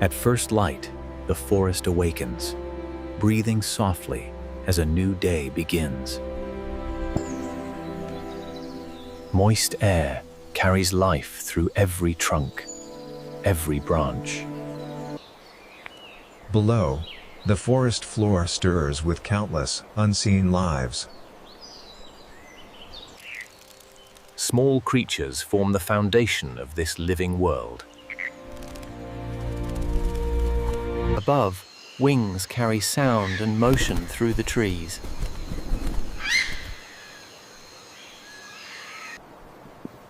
At first light, the forest awakens, breathing softly as a new day begins. Moist air carries life through every trunk, every branch. Below, the forest floor stirs with countless, unseen lives. Small creatures form the foundation of this living world. Above, wings carry sound and motion through the trees.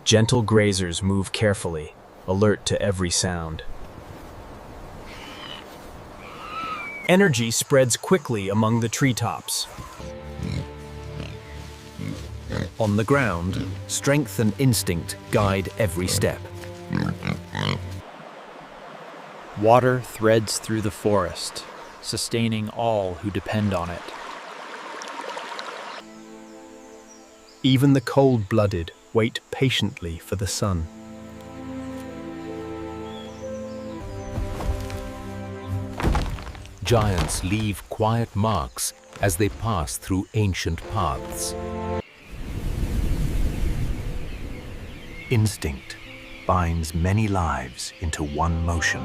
Gentle grazers move carefully, alert to every sound. Energy spreads quickly among the treetops. On the ground, strength and instinct guide every step. Water threads through the forest, sustaining all who depend on it. Even the cold-blooded wait patiently for the sun. Giants leave quiet marks as they pass through ancient paths. Instinct binds many lives into one motion.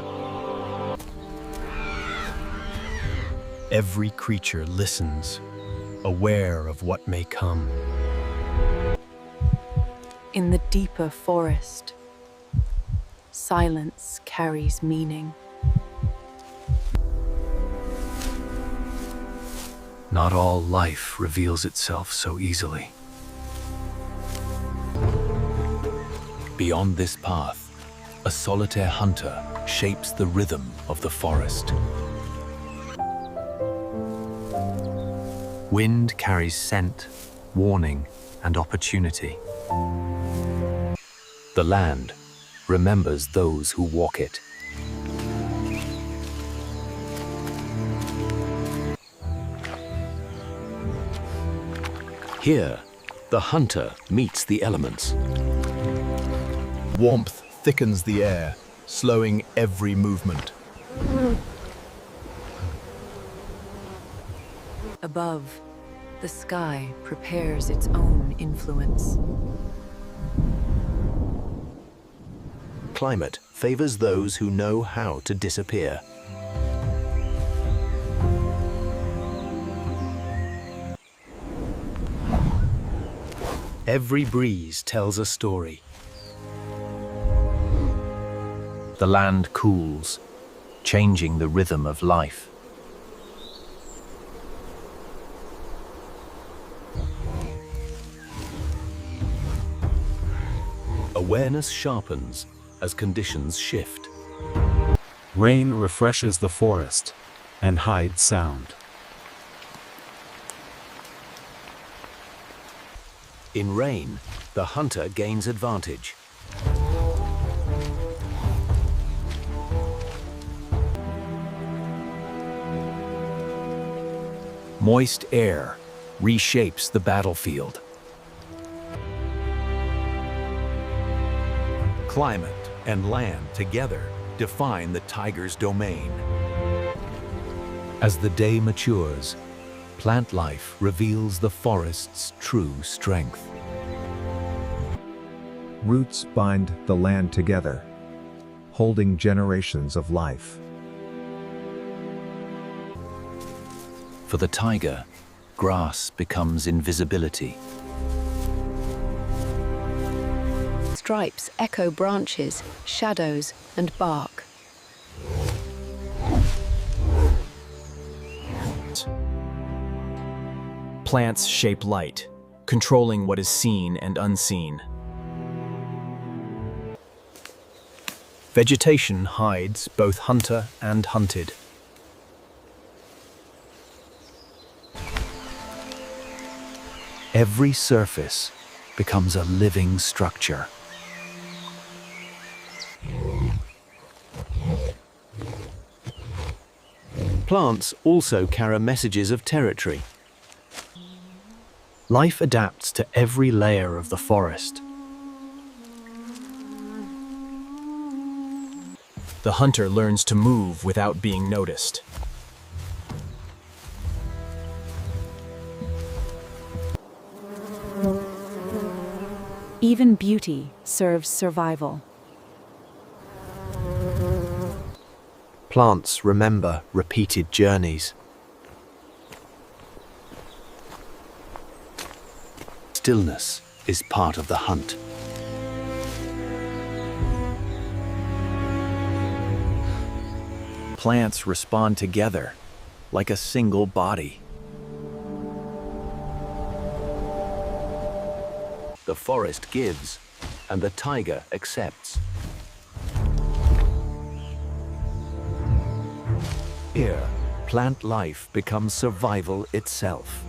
Every creature listens, aware of what may come. In the deeper forest, silence carries meaning. Not all life reveals itself so easily. Beyond this path, a solitaire hunter shapes the rhythm of the forest. Wind carries scent, warning, and opportunity. The land remembers those who walk it. Here, the hunter meets the elements. Warmth thickens the air, slowing every movement. Above, the sky prepares its own influence. Climate favors those who know how to disappear. Every breeze tells a story. The land cools, changing the rhythm of life. Awareness sharpens as conditions shift. Rain refreshes the forest and hides sound. In rain, the hunter gains advantage. Moist air reshapes the battlefield. Climate and land together define the tiger's domain. As the day matures, plant life reveals the forest's true strength. Roots bind the land together, holding generations of life. For the tiger, grass becomes invisibility. Stripes echo branches, shadows, and bark. Plants shape light, controlling what is seen and unseen. Vegetation hides both hunter and hunted. Every surface becomes a living structure. Plants also carry messages of territory. Life adapts to every layer of the forest. The hunter learns to move without being noticed. Even beauty serves survival. Plants remember repeated journeys. Stillness is part of the hunt. Plants respond together, like a single body. The forest gives, and the tiger accepts. Here, plant life becomes survival itself.